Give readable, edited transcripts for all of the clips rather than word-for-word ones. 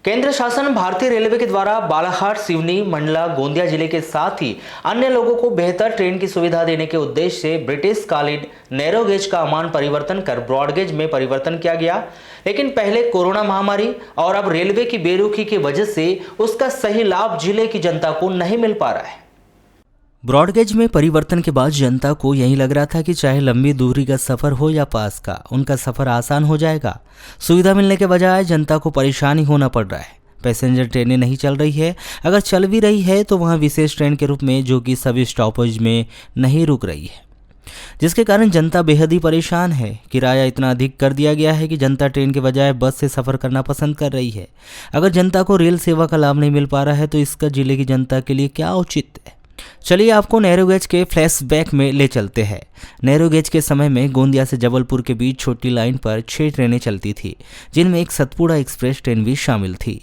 केंद्र शासन भारतीय रेलवे के द्वारा बालाघाट, सिवनी, मंडला, गोंदिया जिले के साथ ही अन्य लोगों को बेहतर ट्रेन की सुविधा देने के उद्देश्य से ब्रिटिश कालीन नैरो गेज का अमान परिवर्तन कर ब्रॉडगेज में परिवर्तन किया गया। लेकिन पहले कोरोना महामारी और अब रेलवे की बेरुखी की वजह से उसका सही लाभ जिले की जनता को नहीं मिल पा रहा है। ब्रॉडगेज में परिवर्तन के बाद जनता को यही लग रहा था कि चाहे लंबी दूरी का सफ़र हो या पास का, उनका सफ़र आसान हो जाएगा। सुविधा मिलने के बजाय जनता को परेशानी होना पड़ रहा है। पैसेंजर ट्रेनें नहीं चल रही है, अगर चल भी रही है तो वहाँ विशेष ट्रेन के रूप में, जो कि सभी स्टॉपेज में नहीं रुक रही है, जिसके कारण जनता बेहद ही परेशान है। किराया इतना अधिक कर दिया गया है कि जनता ट्रेन के बजाय बस से सफ़र करना पसंद कर रही है। अगर जनता को रेल सेवा का लाभ नहीं मिल पा रहा है तो इसका जिले की जनता के लिए क्या औचित्य है। चलिए आपको नैरो गेज के फ्लैशबैक में ले चलते हैं। नैरो गेज के समय में गोंदिया से जबलपुर के बीच छोटी लाइन पर 6 ट्रेनें चलती थी, जिनमें एक सतपुड़ा एक्सप्रेस ट्रेन भी शामिल थी।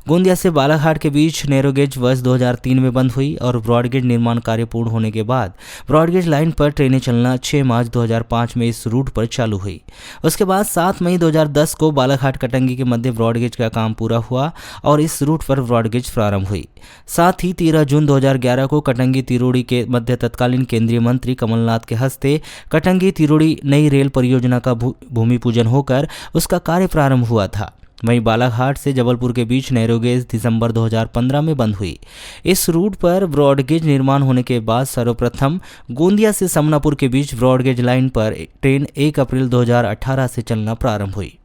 गोंदिया से बालाघाट के बीच नैरो गेज वर्ष 2003 में बंद हुई और ब्रॉडगेज निर्माण कार्य पूर्ण होने के बाद ब्रॉडगेज लाइन पर ट्रेनें चलना 6 मार्च 2005 में इस रूट पर चालू हुई। उसके बाद 7 मई 2010 को बालाघाट कटंगी के मध्य ब्रॉडगेज का काम पूरा हुआ और इस रूट पर ब्रॉडगेज प्रारंभ हुई। साथ ही 13 जून 2011 को कटंगी तिरोड़ी के मध्य तत्कालीन केंद्रीय मंत्री कमलनाथ के हस्ते कटंगी तिरोड़ी नई रेल परियोजना का भूमि पूजन होकर उसका कार्य प्रारंभ हुआ था। वहीं बालाघाट से जबलपुर के बीच नैरो गेज दिसंबर 2015 में बंद हुई। इस रूट पर ब्रॉडगेज निर्माण होने के बाद सर्वप्रथम गोंदिया से समनापुर के बीच ब्रॉडगेज लाइन पर ट्रेन 1 अप्रैल 2018 से चलना प्रारंभ हुई।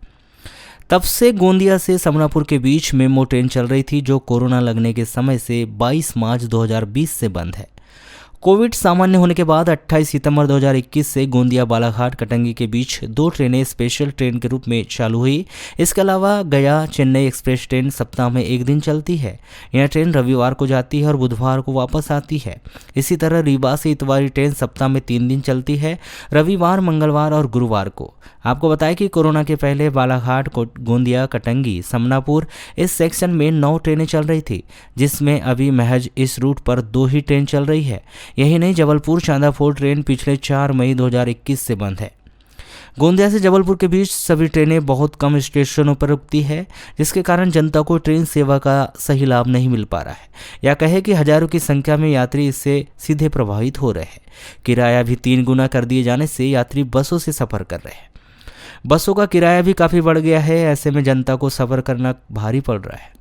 तब से गोंदिया से समनापुर के बीच मेमो ट्रेन चल रही थी, जो कोरोना लगने के समय से 22 मार्च 2020 से बंद है। कोविड सामान्य होने के बाद 28 सितंबर 2021 से गोंदिया बालाघाट कटंगी के बीच 2 ट्रेनें स्पेशल ट्रेन के रूप में चालू हुई। इसके अलावा गया चेन्नई एक्सप्रेस ट्रेन सप्ताह में 1 दिन चलती है। यह ट्रेन रविवार को जाती है और बुधवार को वापस आती है। इसी तरह रीवा से इतवारी ट्रेन सप्ताह में 3 दिन चलती है, रविवार, मंगलवार और गुरुवार को। आपको बताएं कि कोरोना के पहले बालाघाट, गोंदिया, कटंगी, समनापुर इस सेक्शन में 9 ट्रेनें चल रही थी, जिसमें अभी महज इस रूट पर 2 ही ट्रेन चल रही है। यही नहीं, जबलपुर चांदाफोर ट्रेन पिछले 4 मई 2021 से बंद है। गोंदिया से जबलपुर के बीच सभी ट्रेनें बहुत कम स्टेशनों पर रुकती है, जिसके कारण जनता को ट्रेन सेवा का सही लाभ नहीं मिल पा रहा है। या कहे कि हजारों की संख्या में यात्री इससे सीधे प्रभावित हो रहे हैं। किराया भी 3 गुना कर दिए जाने से यात्री बसों से सफ़र कर रहे हैं। बसों का किराया भी काफ़ी बढ़ गया है। ऐसे में जनता को सफ़र करना भारी पड़ रहा है।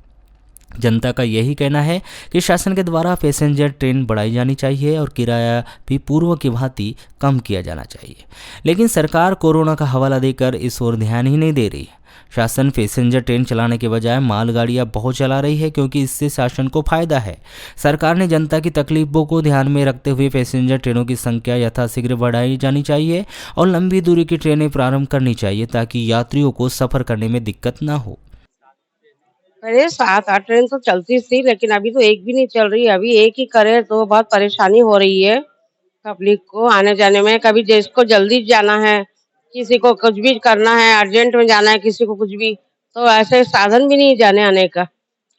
जनता का यही कहना है कि शासन के द्वारा पैसेंजर ट्रेन बढ़ाई जानी चाहिए और किराया भी पूर्व की भांति कम किया जाना चाहिए, लेकिन सरकार कोरोना का हवाला देकर इस ओर ध्यान ही नहीं दे रही है। शासन पैसेंजर ट्रेन चलाने के बजाय मालगाड़ियां बहुत चला रही है, क्योंकि इससे शासन को फायदा है। सरकार ने जनता की तकलीफों को ध्यान में रखते हुए पैसेंजर ट्रेनों की संख्या यथाशीघ्र बढ़ाई जानी चाहिए और लंबी दूरी की ट्रेनें प्रारंभ करनी चाहिए, ताकि यात्रियों को सफ़र करने में दिक्कत ना हो। पहले 7-8 ट्रेन तो चलती थी, लेकिन अभी तो एक भी नहीं चल रही है। अभी एक ही करे तो बहुत परेशानी हो रही है पब्लिक को आने जाने में। कभी जिसको जल्दी जाना है, किसी को कुछ भी करना है, अर्जेंट में जाना है, किसी को कुछ भी, तो ऐसे साधन भी नहीं जाने आने का।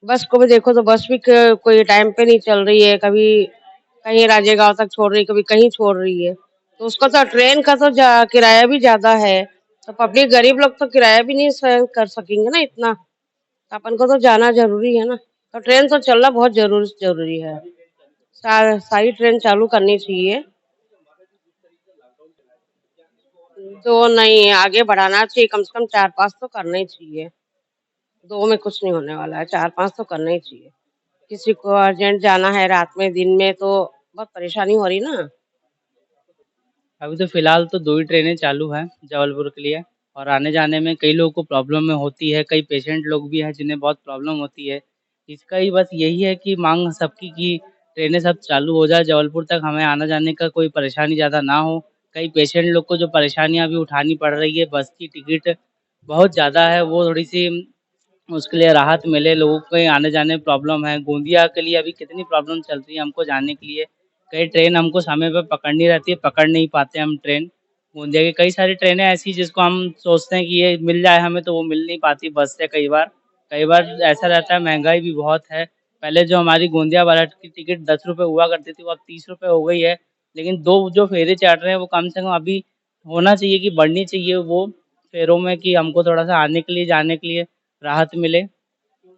बस को भी देखो तो बस भी कोई टाइम पे नहीं चल रही है। कभी कहीं राजेगांव तक छोड़ रही है, कभी कहीं छोड़ रही है। तो उसका तो ट्रेन का तो किराया भी ज्यादा है, तो पब्लिक गरीब लोग तो किराया भी नहीं सहन कर सकेंगे ना इतना। तो अपन को तो जाना जरूरी है ना, तो ट्रेन तो चलना बहुत जरूरी है। सारी ट्रेन चालू करनी चाहिए। तो नहीं, आगे बढ़ाना चाहिए, कम से कम 4-5 तो करना ही चाहिए। 2 में कुछ नहीं होने वाला है, 4-5 तो करना ही चाहिए। किसी को अर्जेंट जाना है रात में, दिन में, तो बहुत परेशानी हो रही ना। अभी तो फिलहाल तो 2 ही ट्रेनें चालू हैं जबलपुर के लिए, और आने जाने में कई लोगों को प्रॉब्लम में होती है। कई पेशेंट लोग भी हैं जिन्हें बहुत प्रॉब्लम होती है। इसका ही बस यही है कि मांग सबकी कि ट्रेनें सब चालू हो जाए, जबलपुर तक हमें आना जाने का कोई परेशानी ज़्यादा ना हो। कई पेशेंट लोग को जो परेशानियाँ अभी उठानी पड़ रही है, बस की टिकट बहुत ज़्यादा है, वो थोड़ी-सी उसके लिए राहत मिले। लोगों के आने जाने में प्रॉब्लम है। गोंदिया के लिए अभी कितनी प्रॉब्लम चल रही है हमको जाने के लिए। कई ट्रेन हमको समय पे पकड़नी रहती है, पकड़ नहीं पाते हम ट्रेन। गोंदिया की कई सारी ट्रेनें ऐसी जिसको हम सोचते हैं कि ये मिल जाए हमें, तो वो मिल नहीं पाती बस से कई बार। कई बार ऐसा रहता है, महँगाई भी बहुत है। पहले जो हमारी गोंदिया बालाघाट की टिकट ₹10 हुआ करती थी, वो अब ₹30 हो गई है। लेकिन 2 जो फेरे चल रहे हैं, वो कम से कम अभी होना चाहिए कि बढ़नी चाहिए वो फेरों में, कि हमको थोड़ा-सा आने के लिए, जाने के लिए राहत मिले।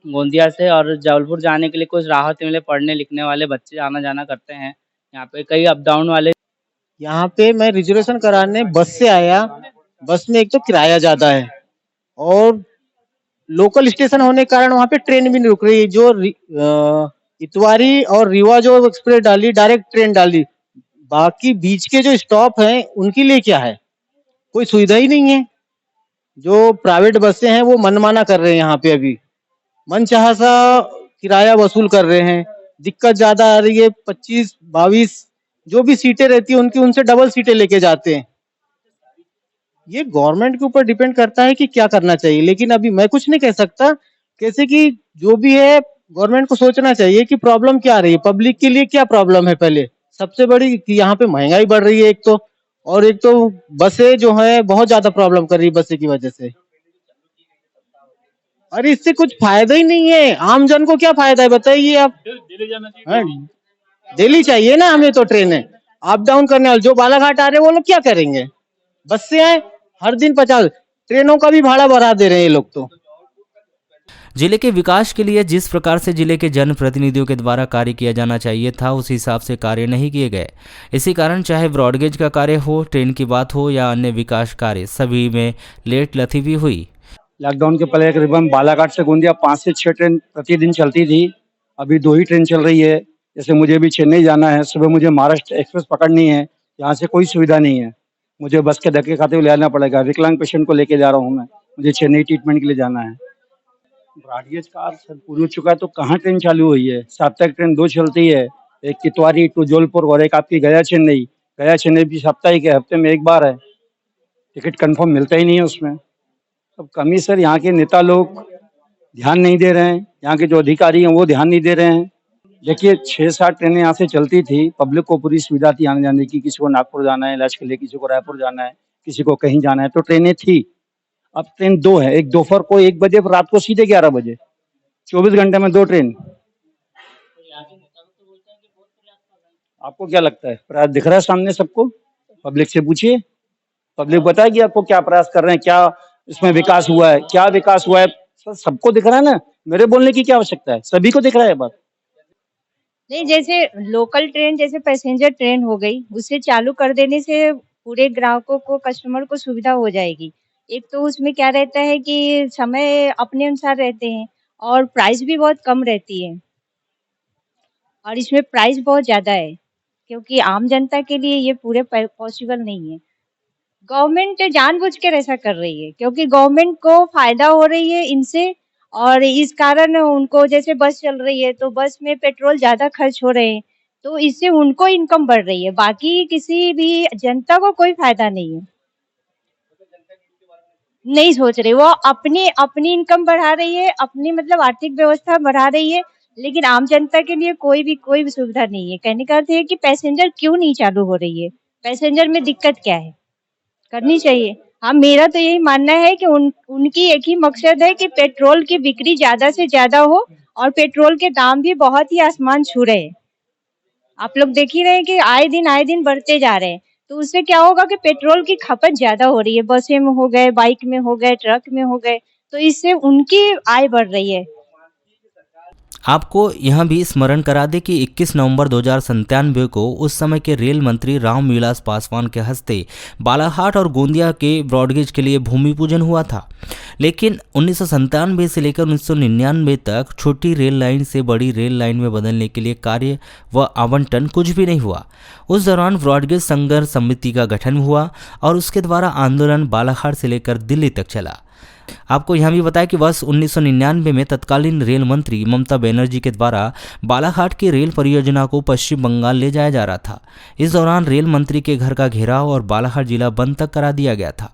गोंदिया से, और जबलपुर जाने के लिए कुछ राहत मिले, पढ़ने लिखने वाले बच्चे आना जाना करते हैं। यहाँ पे कई अप डाउन वाले यहाँ पे मैं रिजर्वेशन कराने बस से आया। बस में एक तो किराया ज्यादा है और लोकल स्टेशन होने के कारण वहाँ पे ट्रेन भी नहीं रुक रही। जो इतवारी और रीवा जो एक्सप्रेस डाली, डायरेक्ट ट्रेन डाली, बाकी बीच के जो स्टॉप हैं उनके लिए क्या है, कोई सुविधा ही नहीं है। जो प्राइवेट बसें हैं वो मनमाना कर रहे हैं, यहाँ पे अभी मनचाहा सा किराया वसूल कर रहे हैं। दिक्कत ज्यादा आ रही है। 25-22 जो भी सीटें रहती है उनकी उनसे डबल सीटें लेके जाते हैं। ये गवर्नमेंट के ऊपर डिपेंड करता है कि क्या करना चाहिए, लेकिन अभी मैं कुछ नहीं कह सकता। कैसे कि जो भी है गवर्नमेंट को सोचना चाहिए कि प्रॉब्लम क्या आ रही है, पब्लिक के लिए क्या प्रॉब्लम है। पहले सबसे बड़ी कि यहाँ पे महंगाई बढ़ रही है एक तो, और एक तो बसें जो है बहुत ज्यादा प्रॉब्लम कर रही है बसें की वजह से। अरे इससे कुछ फायदा ही नहीं है, आम जन को क्या फायदा है बताइए आप। हाँ, डेली चाहिए ना हमें तो ट्रेनें अप डाउन करने वाले। जो बालाघाट आ रहे हैं वो लोग क्या करेंगे, बस से आए। हर दिन 50 ट्रेनों का भी भाड़ा बढ़ा दे रहे हैं ये लोग तो। जिले के विकास के लिए जिस प्रकार से जिले के जनप्रतिनिधियों के द्वारा कार्य किया जाना चाहिए था उस हिसाब से कार्य नहीं किए गए। इसी कारण चाहे ब्रॉडगेज का कार्य हो, ट्रेन की बात हो या अन्य विकास कार्य, सभी में लेट लतीफी हुई। लॉकडाउन के पहले करीबन बालाघाट से गोंदिया 5 से 6 ट्रेन प्रतिदिन चलती थी। अभी 2 ही ट्रेन चल रही है। जैसे मुझे भी चेन्नई जाना है, सुबह मुझे महाराष्ट्र एक्सप्रेस पकड़नी है, यहाँ से कोई सुविधा नहीं है। मुझे बस के धक्के खाते हुए ले आना पड़ेगा। विकलांग पेशेंट को लेके जा रहा हूँ मैं, मुझे चेन्नई ट्रीटमेंट के लिए जाना है। ब्रॉडगेज का सर पूरी हो चुका है तो कहाँ ट्रेन चालू हुई है। साप्ताहिक ट्रेन 2 चलती है, एक कितवारी टू जबलपुर और एक आपकी गया चेन्नई। गया चेन्नई भी साप्ताहिक है, हफ्ते में एक बार है। टिकट कंफर्म मिलता ही नहीं है उसमें। अब कमी सर यहाँ के नेता लोग ध्यान नहीं दे रहे हैं, यहाँ के जो अधिकारी हैं वो ध्यान नहीं दे रहे हैं। देखिए 6-7 ट्रेनें यहाँ से चलती थी, पब्लिक को पूरी सुविधा थी आने जाने की। किसी को नागपुर जाना है इलाज के लिए, किसी को रायपुर जाना है, किसी को कहीं जाना है, तो ट्रेनें थी। अब ट्रेन 2 है, एक दोपहर को 1 बजे, रात को सीधे 11 बजे। 24 घंटे में 2 ट्रेन। आपको क्या लगता है, प्रयास दिख रहा है सामने सबको? पब्लिक से पूछिए, पब्लिक बताएगी आपको क्या प्रयास कर रहे हैं, क्या इसमें विकास हुआ है, क्या विकास हुआ है। सर सबको दिख रहा है ना, मेरे बोलने की क्या आवश्यकता है, सभी को दिख रहा है बात। नहीं, जैसे लोकल ट्रेन जैसे पैसेंजर ट्रेन हो गई, उसे चालू कर देने से पूरे ग्राहकों को, कस्टमर को सुविधा हो जाएगी। एक तो उसमें क्या रहता है कि समय अपने अनुसार रहते हैं और प्राइस भी बहुत कम रहती है, और इसमें प्राइस बहुत ज़्यादा है क्योंकि आम जनता के लिए ये पूरे पॉसिबल नहीं है। गवर्नमेंट जानबूझकर ऐसा कर रही है क्योंकि गवर्नमेंट को फायदा हो रही है इनसे, और इस कारण उनको, जैसे बस चल रही है तो बस में पेट्रोल ज्यादा खर्च हो रहे हैं, तो इससे उनको इनकम बढ़ रही है, बाकी किसी भी जनता को कोई फायदा नहीं है। नहीं सोच रही, वो अपनी अपनी इनकम बढ़ा रही है, अपनी मतलब आर्थिक व्यवस्था बढ़ा रही है, लेकिन आम जनता के लिए कोई भी सुविधा नहीं है। कहने का अर्थ है कि पैसेंजर क्यों नहीं चालू हो रही है, पैसेंजर में दिक्कत क्या है, करनी चाहिए। हाँ, मेरा तो यही मानना है कि उनकी एक ही मकसद है कि पेट्रोल की बिक्री ज्यादा से ज्यादा हो, और पेट्रोल के दाम भी बहुत ही आसमान छू रहे हैं। आप लोग देख ही रहे हैं कि आए दिन बढ़ते जा रहे हैं, तो उससे क्या होगा कि पेट्रोल की खपत ज्यादा हो रही है, बसें में हो गए, बाइक में हो गए, ट्रक में हो गए, तो इससे उनकी आय बढ़ रही है। आपको यह भी स्मरण करा दें कि 21 नवंबर 2097 को उस समय के रेल मंत्री रामविलास पासवान के हस्ते बालाघाट और गोंदिया के ब्रॉडगेज के लिए भूमि पूजन हुआ था। लेकिन 1997 से लेकर 1999 तक छोटी रेल लाइन से बड़ी रेल लाइन में बदलने के लिए कार्य व आवंटन कुछ भी नहीं हुआ। उस दौरान ब्रॉडगेज संघर्ष समिति का गठन हुआ और उसके द्वारा आंदोलन बालाघाट से लेकर दिल्ली तक चला। आपको यहां भी बताया कि वर्ष 1999 में तत्कालीन रेल मंत्री ममता बनर्जी के द्वारा बालाघाट की रेल परियोजना को पश्चिम बंगाल ले जाया जा रहा था। इस दौरान रेल मंत्री के घर का घेराव और बालाघाट जिला बंद तक करा दिया गया था।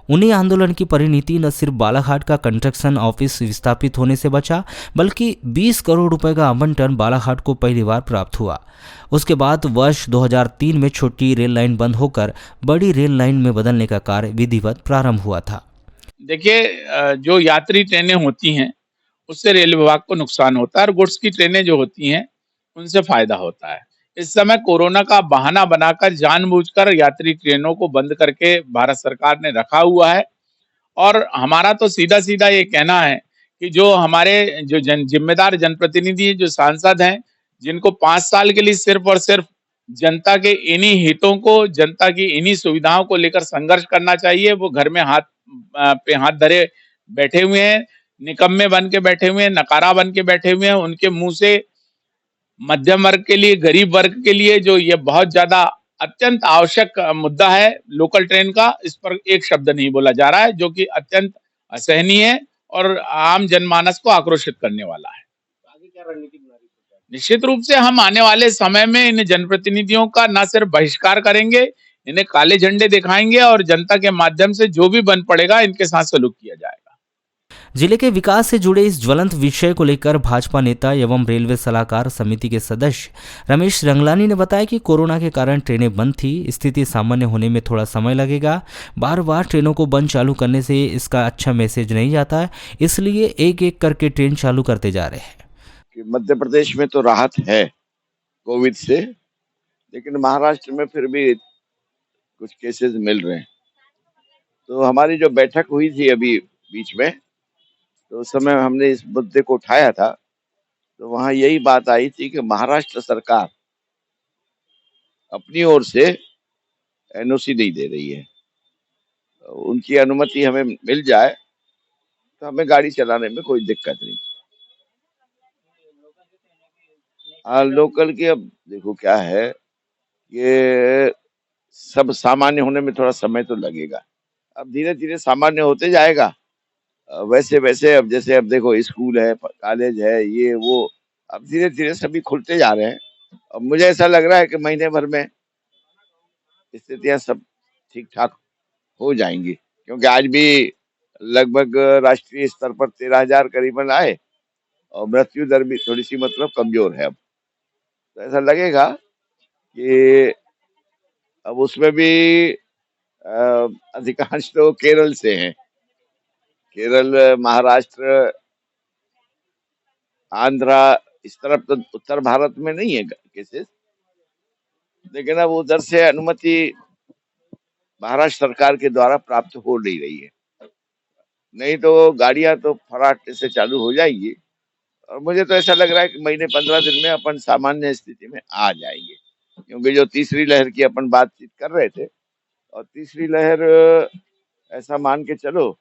उन्हीं आंदोलन की परिणति न सिर्फ बालाघाट का कंस्ट्रक्शन ऑफिस विस्थापित होने से बचा, बल्कि 20 करोड़ रुपए का आवंटन बालाघाट को पहली बार प्राप्त हुआ। उसके बाद वर्ष 2003 में छोटी रेल लाइन बंद होकर बड़ी रेल लाइन में बदलने का कार्य विधिवत प्रारंभ हुआ था। देखिए, जो यात्री ट्रेनें होती हैं उससे रेल विभाग को नुकसान होता है और गुड्स की ट्रेनें जो होती हैं उनसे फायदा होता है। इस समय कोरोना का बहाना बनाकर जानबूझकर यात्री ट्रेनों को बंद करके भारत सरकार ने रखा हुआ है, और हमारा तो सीधा सीधा ये कहना है कि जो हमारे जो जिम्मेदार जनप्रतिनिधि जो सांसद हैं, जिनको 5 साल के लिए सिर्फ और सिर्फ जनता के इन्हीं हितों को, जनता की इन्हीं सुविधाओं को लेकर संघर्ष करना चाहिए, वो घर में पे हाथ धरे बैठे हुए हैं, निकम्मे बन के बैठे हुए हैं, नकारा बन के बैठे हुए हैं। उनके मुंह से मध्यम वर्ग के लिए, गरीब वर्ग के लिए जो ये बहुत ज्यादा अत्यंत आवश्यक मुद्दा है लोकल ट्रेन का, इस पर एक शब्द नहीं बोला जा रहा है, जो कि अत्यंत असहनीय है और आम जनमानस को आक्रोशित करने वाला है। निश्चित रूप से हम आने वाले समय में इन जनप्रतिनिधियों का न सिर्फ बहिष्कार करेंगे, इन्हें काले झंडे दिखाएंगे और जनता के माध्यम से जो भी बन पड़ेगा इनके साथ सलूक किया जाएगा। जिले के विकास से जुड़े इस ज्वलंत विषय को लेकर भाजपा नेता एवं रेलवे सलाहकार समिति के सदस्य रमेश रंगलानी ने बताया कि कोरोना के कारण ट्रेनें बंद थी, स्थिति सामान्य होने में थोड़ा समय लगेगा। बार बार ट्रेनों को बंद चालू करने से इसका अच्छा मैसेज नहीं जाता है, इसलिए एक एक करके ट्रेन चालू करते जा रहे हैं। कि मध्य प्रदेश में तो राहत है कोविड से, लेकिन महाराष्ट्र में फिर भी कुछ केसेस मिल रहे हैं। तो हमारी जो बैठक हुई थी अभी बीच में, तो उस समय हमने इस मुद्दे को उठाया था, तो वहाँ यही बात आई थी कि महाराष्ट्र सरकार अपनी ओर से एनओसी नहीं दे रही है। उनकी अनुमति हमें मिल जाए तो हमें गाड़ी चलाने में कोई दिक्कत नहीं। लोकल की अब देखो क्या है, ये सब सामान्य होने में थोड़ा समय तो लगेगा। अब धीरे धीरे सामान्य होते जाएगा। वैसे वैसे अब जैसे अब देखो स्कूल है, कॉलेज है, ये वो, अब धीरे धीरे सभी खुलते जा रहे हैं। अब मुझे ऐसा लग रहा है कि महीने भर में स्थितियां सब ठीक ठाक हो जाएंगी, क्योंकि आज भी लगभग राष्ट्रीय स्तर पर 13,000 करीबन आए और मृत्यु दर भी थोड़ी सी मतलब कमजोर है। अब तो ऐसा लगेगा कि अब उसमें भी अधिकांश तो केरल से हैं। केरल, महाराष्ट्र, आंध्रा, इस तरफ तो उत्तर भारत में नहीं है केसेस, लेकिन अब उधर से अनुमति महाराष्ट्र सरकार के द्वारा प्राप्त हो नहीं रही है। नहीं तो गाड़ियां तो फटाक से चालू हो जाएगी और मुझे तो ऐसा लग रहा है कि महीने 15 दिन में अपन सामान्य स्थिति में आ जाएंगे, क्योंकि जो तीसरी लहर की अपन बातचीत कर रहे थे, और तीसरी लहर ऐसा मान के चलो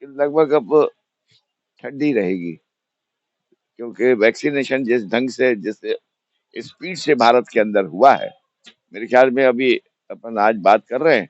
कि लगभग अब ठंडी रहेगी, क्योंकि वैक्सीनेशन जिस ढंग से, जिस स्पीड से भारत के अंदर हुआ है, मेरे ख्याल में अभी अपन आज बात कर रहे हैं